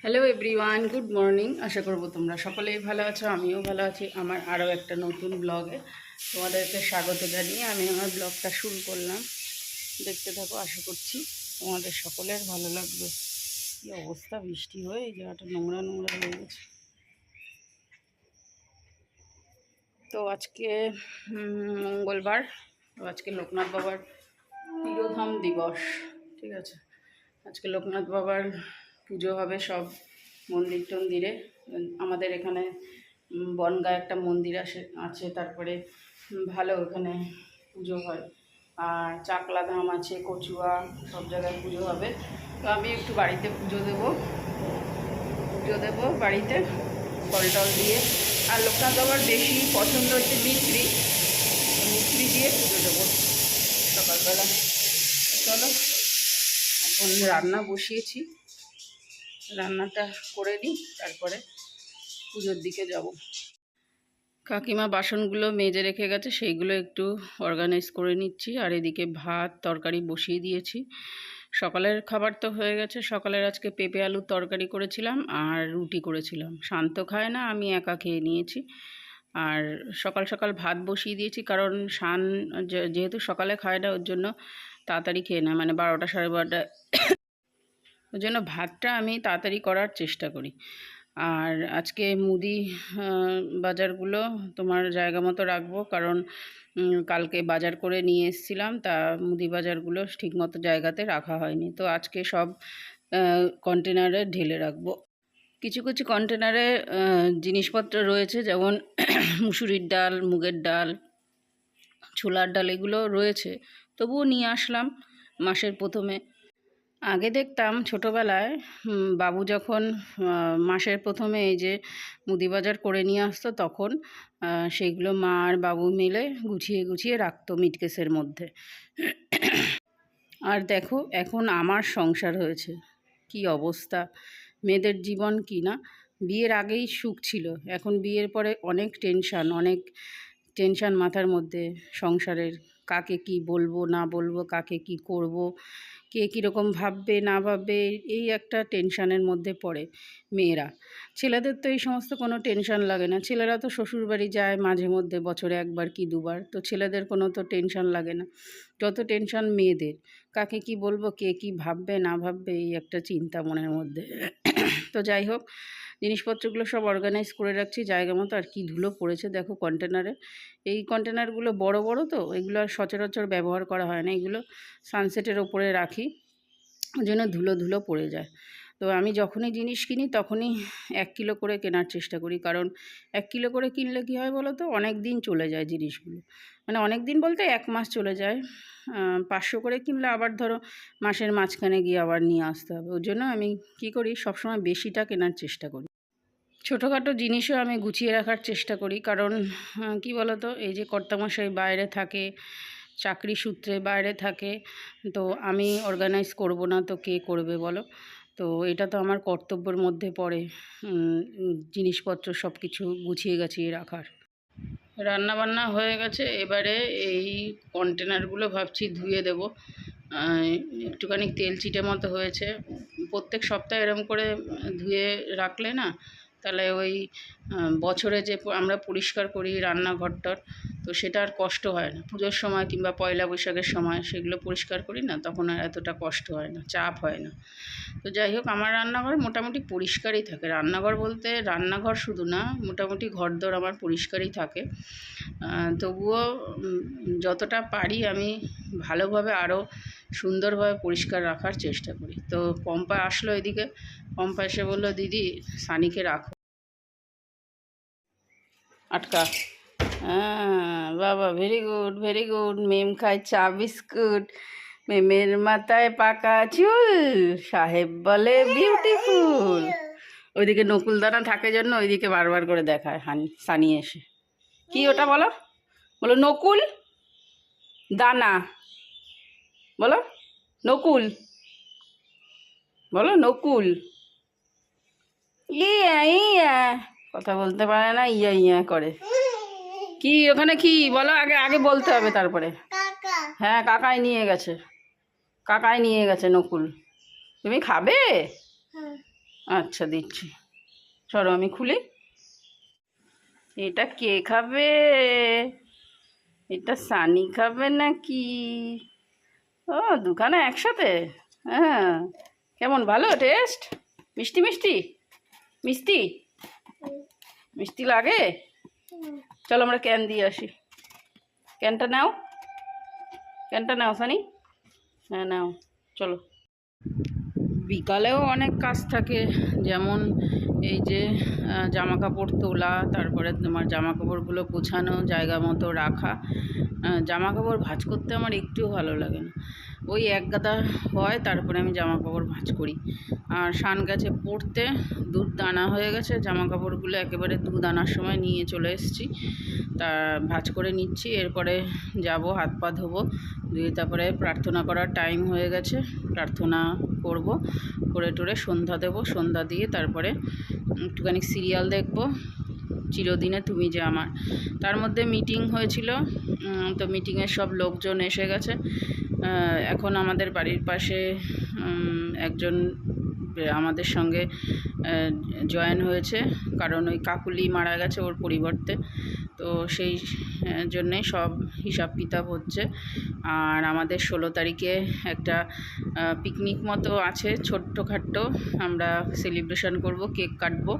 Hello everyone, good morning. আশা করব তোমরা সকলেই ভালো আছো, আমিও ভালো আছি। আমার আরও একটা নতুন ব্লগে তোমাদেরকে স্বাগত জানিয়ে আমি আমার ব্লগটা শুরু করলাম। দেখতে থাকো, আশা করছি তোমাদের সকলের ভালো লাগবে। কী অবস্থা, বৃষ্টি হয়ে এই জায়গাটা নোংরা নোংরা হয়ে গেছে। তো আজকে মঙ্গলবার, তো আজকে লোকনাথ বাবার তিরোধাম দিবস। ঠিক আছে, আজকে লোকনাথ বাবার পুজো হবে সব মন্দির টন্দিরে। আমাদের এখানে বনগাঁ একটা মন্দির আছে, তারপরে ভালো এখানে পুজো হয়। আর চাকলা ধাম আছে, কচুয়া, সব জায়গায় পুজো হবে। তো আমি একটু বাড়িতে পুজো দেবো বাড়িতে ফল টল দিয়ে। আর লোকনাথ বাবার বেশি পছন্দ হচ্ছে মিস্ত্রি দিয়ে পুজো দেবো সকালবেলা। চলো, এখন রান্না বসিয়েছি, রান্নাটা করে নিই, তারপরে পুজোর দিকে যাব। কাকিমা বাসনগুলো মেজে রেখে গেছে, সেইগুলো একটু অর্গানাইজ করে নিচ্ছি। আর এদিকে ভাত তরকারি বসিয়ে দিয়েছি। সকালের খাবার তো হয়ে গেছে। সকালের আজকে পেঁপে আলুর তরকারি করেছিলাম আর রুটি করেছিলাম। শান্ত খায় না, আমি একা খেয়ে নিয়েছি। আর সকাল সকাল ভাত বসিয়ে দিয়েছি, কারণ যেহেতু সকালে খায় না, ওর জন্য তাড়াতাড়ি খেয়ে নেয়, মানে 12টা 12:30। ওই জন্য ভাতটা আমি তাড়াতাড়ি করার চেষ্টা করি। আর আজকে মুদি বাজারগুলো তোমার জায়গা মতো রাখবো, কারণ কালকে বাজার করে নিয়ে এসেছিলাম, তা মুদি বাজারগুলো ঠিকমতো জায়গাতে রাখা হয়নি। তো আজকে সব কন্টেনারে ঢেলে রাখবো। কিছু কিছু কন্টেনারে জিনিসপত্র রয়েছে, যেমন মুসুরির ডাল, মুগের ডাল, ছোলার ডাল, এগুলো রয়েছে। তবুও নিয়ে আসলাম মাসের প্রথমে। আগে দেখতাম ছোটোবেলায় বাবু যখন মাসের প্রথমে এই যে মুদি বাজার করে নিয়ে আসতো, তখন সেইগুলো মা আর বাবু মিলে গুছিয়ে গুছিয়ে রাখতো মিটকেসের মধ্যে। আর দেখো, এখন আমার সংসার হয়েছে, কি অবস্থা। মেয়েদের জীবন কি না। বিয়ের আগেই সুখ ছিল, এখন বিয়ের পরে অনেক টেনশান মাথার মধ্যে সংসারের। কাকে কি বলবো না বলবো, কাকে কি করব, কে কীরকম ভাববে না ভাববে, এই একটা টেনশানের মধ্যে পড়ে মেয়েরা। ছেলেদের তো এই সমস্ত কোনো টেনশান লাগে না, ছেলেরা তো শ্বশুরবাড়ি যায় মাঝে মধ্যে, বছরে একবার কি দুবার, তো ছেলেদের কোনো তো টেনশান লাগে না। যত টেনশান মেয়েদের, কাকে কি বলবো, কে কি ভাববে না ভাববে, এই একটা চিন্তা মনের মধ্যে। তো যাই হোক, জিনিসপত্রগুলো সব অর্গানাইজ করে রাখছি জায়গা মতো। আর কি ধুলো পড়েছে দেখো কন্টেনারে। এই কন্টেনারগুলো বড় বড়, তো এগুলো আর সচরাচর ব্যবহার করা হয় না, এগুলো সানসেটের ওপরে রাখি, ওই জন্য ধুলো ধুলো পড়ে যায়। তো আমি যখনই জিনিস কিনি তখনই 1 কিলো করে কেনার চেষ্টা করি, কারণ 1 কিলো করে কিনলে কী হয় বলো তো, অনেক দিন চলে যায় জিনিসগুলো। মানে অনেক দিন বলতে 1 মাস চলে যায়। 500 করে কিনলে আবার ধরো মাসের মাঝখানে গিয়ে আবার নিয়ে আসতে হবে। ওই জন্য আমি কী করি, সবসময় বেশিটা কেনার চেষ্টা করি। ছোটোখাটো জিনিসও আমি গুছিয়ে রাখার চেষ্টা করি, কারণ কি বলো তো, এই যে কর্তামশাই বাইরে থাকে, চাকরি সূত্রে বাইরে থাকে, তো আমি অর্গানাইজ করব না তো কে করবে বলো। তো এটা তো আমার কর্তব্যের মধ্যে পড়ে, জিনিসপত্র সব কিছু গুছিয়ে গাছিয়ে রাখার। রান্না বান্না হয়ে গেছে, এবারে এই কন্টেনারগুলো ভাবছি ধুয়ে দেব। একটুখানি তেল চিটে মতো হয়েছে। প্রত্যেক সপ্তাহে এরম করে ধুয়ে রাখলে না, তাহলে ওই বছরে যে আমরা পরিষ্কার করি রান্নাঘরটার, তো সেটা আর কষ্ট হয় না। পুজোর সময় কিংবা পয়লা বৈশাখের সময় সেগুলো পরিষ্কার করি না, তখন আর এতটা কষ্ট হয় না, চাপ হয় না। তো যাই হোক, আমার রান্নাঘর মোটামুটি পরিষ্কারই থাকে। রান্নাঘর বলতে রান্নাঘর শুধু না, মোটামুটি ঘরদোর আমার পরিষ্কারই থাকে। তবুও যতটা পারি আমি ভালোভাবে আরও সুন্দরভাবে পরিষ্কার রাখার চেষ্টা করি। তো পম্পা আসলো এদিকে, পম্পা এসে বললো, দিদি সানিকে রাখো। আটকা। হ্যাঁ বাবা, ভেরি গুড ভেরি গুড। মেম খায় চা বিস্কুট, মেমের মাথায় পাকা চুল, সাহেব বলে বিউটিফুল। ওইদিকে নকুলদানা থাকে জন্য ওইদিকে বারবার করে দেখায় সানি এসে। কি ওটা বলো, বলো নকুল দানা, বলো নকুল, বলো নকুল। ইয়া ইয়া কথা বলতে পারে না, ইয়া ইয়া করে। কি ওখানে কি বলো, আগে আগে বলতে হবে তারপরে। হ্যাঁ, কাকাই নিয়ে গেছে, কাকাই নিয়ে গেছে নকুল। তুমি খাবে? আচ্ছা দিচ্ছি, চলো আমি খুলি। এটা কে খাবে? এটা সানি খাবে নাকি? ও, দুখানা একসাথে। হ্যাঁ, কেমন, ভালো টেস্ট? মিষ্টি মিষ্টি মিষ্টি মিষ্টি লাগে? চলো আমরা ক্যান দিয়ে আসি। ক্যানটা নাও, ক্যানটা নাও সানি। হ্যাঁ নাও, চলো। বিকালেও অনেক কাজ থাকে, যেমন এই যে জামা কাপড় তোলা, তারপরে তোমার জামা কাপড়গুলো গোছানো, জায়গা মতো রাখা। জামা কাপড় ভাঁজ করতে আমার একটুও ভালো লাগে না, ওই এক গাদা হয়, তারপরে আমি জামা কাপড় ভাঁজ করি। আর শান গেছে পড়তে, দুধ দানা হয়ে গেছে, জামা কাপড়গুলো একেবারে দুধ আনার সময় নিয়ে চলে এসেছি, তা ভাঁজ করে নিচ্ছি। এরপরে যাব হাত পা ধোবো, ধুয়ে তারপরে প্রার্থনা করার টাইম হয়ে গেছে, প্রার্থনা করব, করে টোরে সন্ধ্যা দেবো, সন্ধ্যা দিয়ে তারপরে একটুখানি সিরিয়াল দেখব, চিরদিনে তুমি যে আমার। তার মধ্যে মিটিং হয়েছিল, তো মিটিংয়ের সব লোকজন এসে গেছে। এখন আমাদের বাড়ির পাশে একজন আমাদের সঙ্গে জয়েন হয়েছে, কারণ ওই কাকুলি মারা গেছে ওর পরিবর্তে, তো সেই জন্যে সব হিসাব কিতাব হচ্ছে। আর আমাদের 16 তারিখে একটা পিকনিক মতো আছে, ছোট্টখাট্টো, আমরা সেলিব্রেশন করব, কেক কাটবো।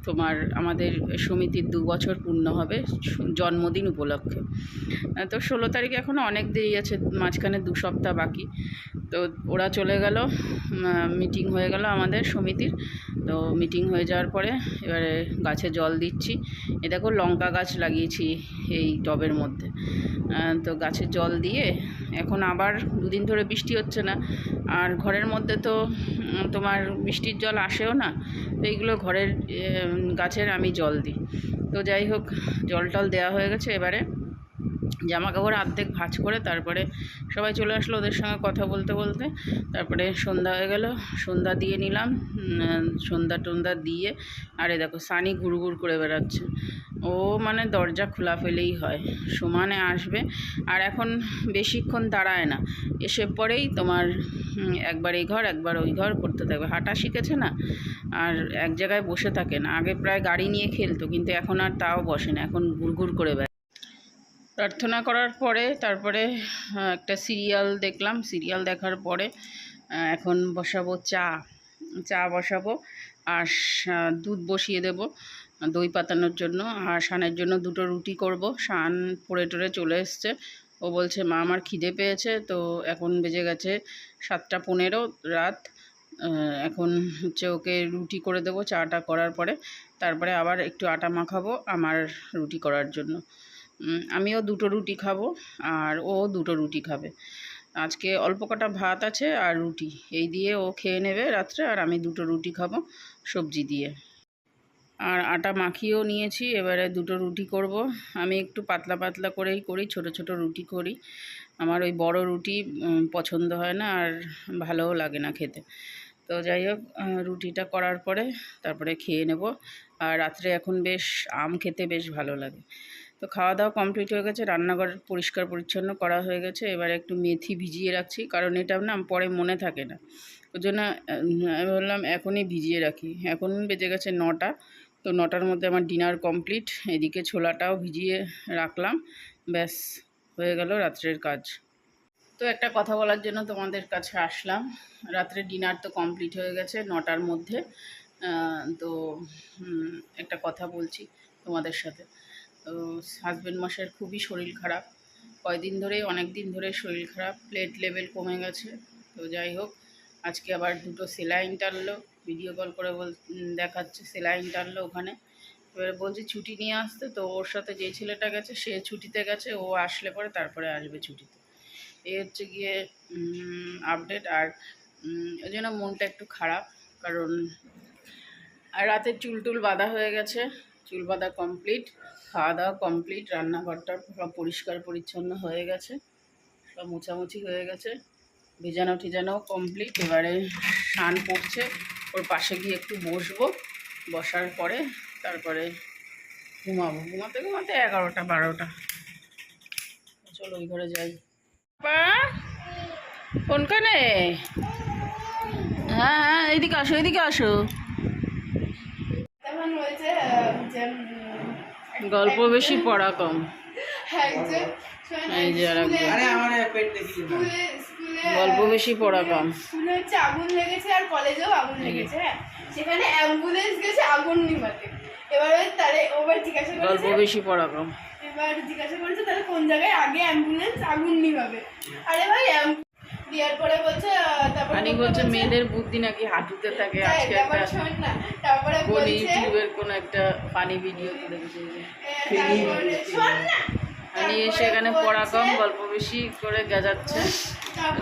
তোমার আমাদের সমিতির 2 বছর পূর্ণ হবে জন্মদিন উপলক্ষে। তো 16 তারিখে এখনও অনেক দেরি আছে, মাঝখানে 2 সপ্তাহ বাকি। তো ওরা চলে গেল, মিটিং হয়ে গেল আমাদের সমিতির। তো মিটিং হয়ে যাওয়ার পরে এবারে গাছে জল দিচ্ছি। এ দেখো লঙ্কা গাছ লাগিয়েছি এই টবের মধ্যে, তো গাছে জল দিয়ে এখন আবার 2 দিন ধরে বৃষ্টি হচ্ছে না, আর ঘরের মধ্যে তো তোমার বৃষ্টির জল আসেও না, তো এইগুলো ঘরের গাছের আমি জল দিই। তো যাই হোক, জল টল দেওয়া হয়ে গেছে। এবারে জামা কাপড় অর্ধেক ভাঁজ করে তারপরে সবাই চলে আসলো, ওদের সঙ্গে কথা বলতে বলতে তারপরে সন্ধ্যা হয়ে গেল, সন্ধ্যা দিয়ে নিলাম। সন্ধ্যা টন্ধ্যা দিয়ে, আরে দেখো সানি ঘুরঘুর করে বেড়াচ্ছে, ও মানে দরজা খোলা ফেলেই হয়, সমানে আসবে। আর এখন বেশিক্ষণ দাঁড়ায় না, এসে পরেই তোমার একবার এই ঘর একবার ওই ঘর করতে থাকবে, হাঁটা শিখেছে না, আর এক জায়গায় বসে থাকে না। আগে প্রায় গাড়ি নিয়ে খেলতো, কিন্তু এখন আর তাও বসে না, এখন ঘুরঘুর করে বেড়ায়। প্রার্থনা করার পরে তারপরে একটা সিরিয়াল দেখলাম, সিরিয়াল দেখার পরে এখন বসাবো চা বসাবো, আর দুধ বসিয়ে দেব দই পাতানোর জন্য, আর শানের জন্য 2টো রুটি করব। শান পড়ে টরে চলে এসছে, ও বলছে মা আমার খিদে পেয়েছে। তো এখন বেজে গেছে 7টা 15 রাত। এখন হচ্ছে ওকে রুটি করে দেবো চাটা করার পরে, তারপরে আবার একটু আটা মাখাবো আমার রুটি করার জন্য। আমিও 2টো রুটি খাবো, আর ও 2টো রুটি খাবে। আজকে অল্প কটা ভাত আছে আর রুটি, এই দিয়ে ও খেয়ে নেবে রাত্রে, আর আমি 2টো রুটি খাবো সবজি দিয়ে। আর আটা মাখিয়েও নিয়েছি, এবারে 2টো রুটি করব। আমি একটু পাতলা পাতলা করেই করি, ছোট ছোট রুটি করি, আমার ওই বড় রুটি পছন্দ হয় না, আর ভালোও লাগে না খেতে। তো যাই হোক, রুটিটা করার পরে তারপরে খেয়ে নেব। আর রাত্রে এখন বেশ আম খেতে বেশ ভালো লাগে। তো খাওয়া দাওয়া কমপ্লিট হয়ে গেছে, রান্নাঘর পরিষ্কার পরিচ্ছন্ন করা হয়ে গেছে। এবারে একটু মেথি ভিজিয়ে রাখছি, কারণ এটা না পরে মনে থাকে না, ওই জন্য আমি বললাম এখনই ভিজিয়ে রাখি। এখন বেজে গেছে 9টা, তো 9টার মধ্যে আমার ডিনার কমপ্লিট। এদিকে ছোলাটাও ভিজিয়ে রাখলাম, ব্যাস হয়ে গেল রাত্রের কাজ। তো একটা কথা বলার জন্য তোমাদের কাছে আসলাম। রাত্রে ডিনার তো কমপ্লিট হয়ে গেছে 9টার মধ্যে, তো একটা কথা বলছি তোমাদের সাথে। তো হাজব্যান্ড মশাইয়ের খুবই শরীর খারাপ, কয়দিন ধরে, অনেক দিন ধরে শরীর খারাপ, প্লেট লেভেল কমে গেছে। তো যাই হোক, আজকে আবার 2টো সেলাইন টানলো, ভিডিও কল করে দেখাচ্ছে সেলাইন টানলো ওখানে। এবারে বলছি ছুটি নিয়ে আসতে, তো ওর সাথে যে ছেলেটা গেছে সে ছুটিতে গেছে, ও আসলে পরে তারপরে আসবে ছুটিতে। এই হচ্ছে গিয়ে আপডেট। আর ওই জন্য মনটা একটু খারাপ, কারণ আর রাতের চুল টুল বাঁধা হয়ে গেছে, চুল বাঁধা কমপ্লিট, খাওয়া দাওয়া কমপ্লিট, রান্নাঘরটা সব পরিষ্কার পরিচ্ছন্ন হয়ে গেছে, সব মোছামুছি হয়ে গেছে, ভেজানো টিজানো কমপ্লিট। এবারে স্নান পড়ছে, ওর পাশে গিয়ে একটু বসবো, বসার পরে তারপরে ঘুমাবো, ঘুমাতে ঘুমাতে 11টা 12টা। চলো ওই ঘরে যাই। কোনখানে? হ্যাঁ হ্যাঁ, এইদিকে আসো, এইদিকে আসো। তখন বলছে যে গল্প বেশি পড়া কম। একজন এই যে আর একজন। আরে আমার পেট দেখি না। স্কুলে গল্প বেশি পড়া কম। স্কুলে হচ্ছে আগুন লেগেছে আর কলেজেও আগুন লেগেছে, হ্যাঁ, সেখানে অ্যাম্বুলেন্স গেছে আগুন নিভাতে। এবারে তারে ওবার জিজ্ঞাসা গল্প করেছে, বেশি পড়া কম। এবার জিজ্ঞাসা করেছে তাহলে কোন জায়গায় আগে অ্যাম্বুলেন্স আগুন নিভাবে। আরে ভাই দেওয়ার পরে বলছে তারপরে আনি বলছে মেয়েদের বুদ্ধি নাকি হাঁটুতে থাকে। আজকে একটা শোন না, তারপরে কোন বলছে ইউটিউবের কোন একটা ফানি ভিডিও তুলে দিয়েছে। তারপরে শোন না, আনি এসে এখানে পড়া কম গল্প বেশি করে গেজাচ্ছে।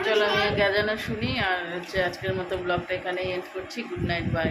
চলো আমি গেজানো শুনি। আর হচ্ছে আজকের মতো ব্লগটা এখানেই এন্ড করছি। Good night, by.